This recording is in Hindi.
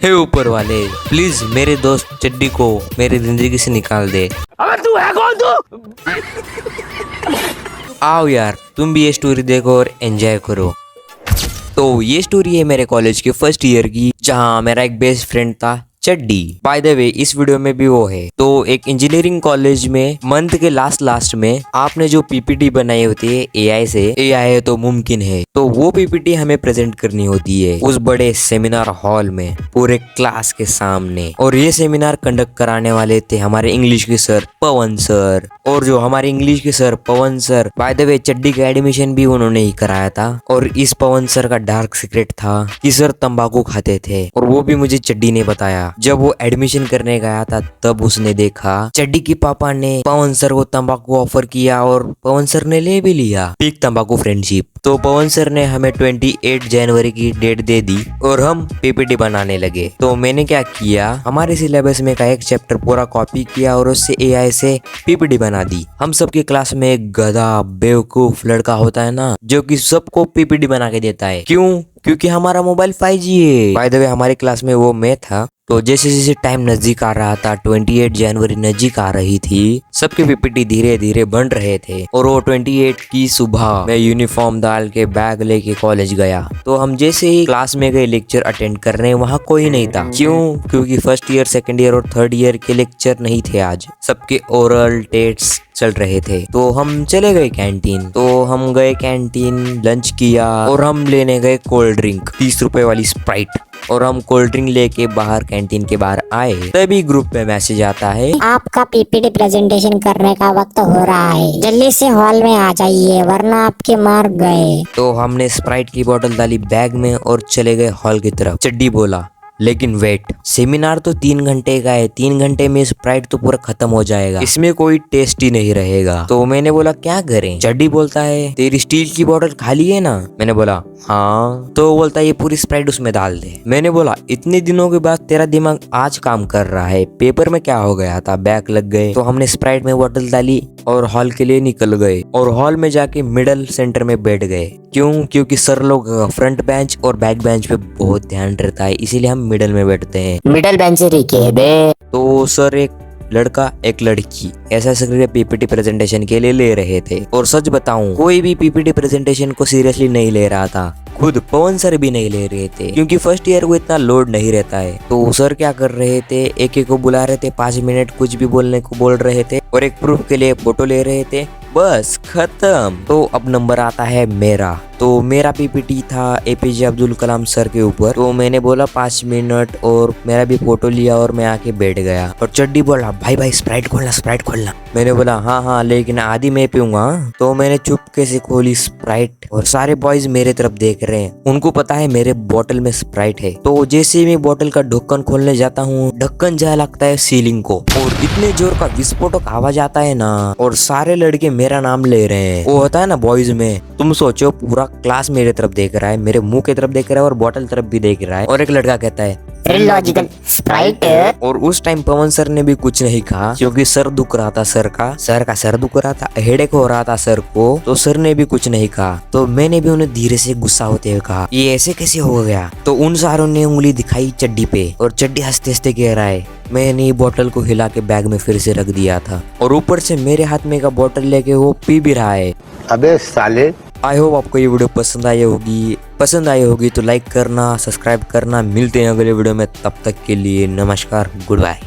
हे ऊपर वाले, प्लीज मेरे दोस्त चड्डी को मेरी जिंदगी से निकाल दे। अबे तू है कौन तू? आओ यार, तुम भी ये स्टोरी देखो और एंजॉय करो। तो ये स्टोरी है मेरे कॉलेज के फर्स्ट ईयर की, जहाँ मेरा एक बेस्ट फ्रेंड था चड्डी। बाय द वे इस वीडियो में भी वो है। तो एक इंजीनियरिंग कॉलेज में मंथ के लास्ट में आपने जो पीपीटी बनाई होती है एआई से, एआई है तो मुमकिन है, तो वो पीपीटी हमें प्रेजेंट करनी होती है उस बड़े सेमिनार हॉल में पूरे क्लास के सामने। और ये सेमिनार कंडक्ट कराने वाले थे हमारे इंग्लिश के सर पवन सर। और जो हमारे इंग्लिश के sir Pawan sir, by the way चड्डी का एडमिशन भी उन्होंने ही कराया था। और इस पवन सर का डार्क सीक्रेट था कि सर तंबाकू खाते थे, और वो भी मुझे चड्डी ने बताया। जब वो एडमिशन करने गया था तब उसने देखा चड्डी के पापा ने पवन सर को तंबाकू ऑफर किया और पवन सर ने ले भी लिया। पीक तंबाकू फ्रेंडशिप। तो पवन सर ने हमें 28 जनवरी की डेट दे दी और हम पीपीटी बनाने लगे। तो मैंने क्या किया, हमारे सिलेबस में का एक चैप्टर पूरा कॉपी किया और उससे एआई से पीपीटी बना दी। हम सबकी क्लास में एक गधा बेवकूफ लड़का होता है ना, जो कि सबको पीपीटी बना के देता है। क्यों? क्योंकि हमारा मोबाइल 5G है। बाय द वे हमारी क्लास में वो मैं था। तो जैसे जैसे टाइम नजदीक आ रहा था, 28 जनवरी नजदीक आ रही थी, सबके पीपीटी धीरे धीरे बन रहे थे। और वो 28 की सुबह मैं यूनिफॉर्म डाल के बैग लेके कॉलेज गया। तो हम जैसे ही क्लास में गए लेक्चर अटेंड करने, वहाँ कोई नहीं था। क्यों? क्योंकि फर्स्ट ईयर, सेकेंड ईयर और थर्ड ईयर के लेक्चर नहीं थे आज, सबके ओरल टेस्ट चल रहे थे। तो हम चले गए कैंटीन। तो हम गए कैंटीन, लंच किया और हम लेने गए कोल्ड ड्रिंक, 30 रुपए वाली स्प्राइट। और हम कोल्ड ड्रिंक लेके बाहर कैंटीन के बाहर आए, तभी ग्रुप में मैसेज आता है, आपका पीपीटी प्रेजेंटेशन करने का वक्त हो रहा है, जल्दी से हॉल में आ जाइए वरना आपके मार्क गए। तो हमने स्प्राइट की बोतल डाली बैग में और चले गए हॉल की तरफ। चड्डी बोला, लेकिन वेट, सेमिनार तो 3 घंटे का है, 3 घंटे में स्प्राइट तो पूरा खत्म हो जाएगा, इसमें कोई टेस्ट ही नहीं रहेगा। तो मैंने बोला क्या करें? चड्डी बोलता है, तेरी स्टील की बोतल खाली है ना? मैंने बोला हाँ। तो बोलता है ये पूरी स्प्राइट उसमें डाल दे। मैंने बोला इतने दिनों के बाद तेरा दिमाग आज काम कर रहा है, पेपर में क्या हो गया था, बैक लग गए। तो हमने स्प्राइट में बोतल डाली और हॉल के लिए निकल गए। और हॉल में जाके मिडल सेंटर में बैठ गए। क्यों? क्योंकि सर लोग फ्रंट बेंच और बैक बेंच पे बहुत ध्यान रहता है, इसीलिए हम मिडल में बैठते हैं। मिडल बेंच के बे। तो सर एक लड़का एक लड़की ऐसा करके पीपीटी प्रेजेंटेशन के लिए ले रहे थे। और सच बताऊं, कोई भी पीपीटी प्रेजेंटेशन को सीरियसली नहीं ले रहा था। खुद पवन सर भी नहीं ले रहे थे, क्योंकि फर्स्ट ईयर को इतना लोड नहीं रहता है। तो सर क्या कर रहे थे, एक एक को बुला रहे थे, 5 मिनट कुछ भी बोलने को बोल रहे थे और एक प्रूफ के लिए फोटो ले रहे थे, बस खत्म। तो अब नंबर आता है मेरा। तो मेरा पीपीटी था एपीजे अब्दुल कलाम सर के ऊपर। तो मैंने बोला 5 मिनट और मेरा भी फोटो लिया और मैं आके बैठ गया। और चड्डी बोला भाई स्प्राइट खोलना, स्प्राइट खोलना। मैंने बोला हाँ लेकिन आधी मैं पीऊंगा। तो मैंने चुपके से खोली स्प्राइट और सारे बॉयज मेरे तरफ देख रहे हैं, उनको पता है मेरे बोतल में स्प्राइट है। तो जैसे ही मैं बोतल का ढक्कन खोलने जाता हूँ, ढक्कन जा लगता है सीलिंग को और इतने जोर का विस्फोटक आवाज आता है ना, और सारे लड़के मेरा नाम ले रहे हैं। वो होता है ना बॉयज में, तुम सोचो पूरा क्लास मेरे तरफ देख रहा है, मेरे मुंह की तरफ देख रहा है और बोतल तरफ भी देख रहा है। और एक लड़का कहता है लॉजिकल स्प्राइट। और उस टाइम पवन सर ने भी कुछ नहीं कहा, क्योंकि सर दुख रहा था, सर का सर दुख रहा था, हेडेक हो रहा था सर को। तो सर ने भी कुछ नहीं कहा। तो मैंने भी उन्हें धीरे से गुस्सा होते हुए कहा ये ऐसे कैसे हो गया? तो उन सारों ने उंगली दिखाई चड्डी पे और चड्डी हंसते हंसते कह रहा है मैंने बोतल को हिला के बैग में फिर से रख दिया था, और ऊपर से मेरे हाथ में का बोतल लेके वो पी भी रहा है। अबे साले। आई होप आपको ये वीडियो पसंद आई होगी तो लाइक करना, सब्सक्राइब करना। मिलते हैं अगले वीडियो में, तब तक के लिए नमस्कार, गुड बाय।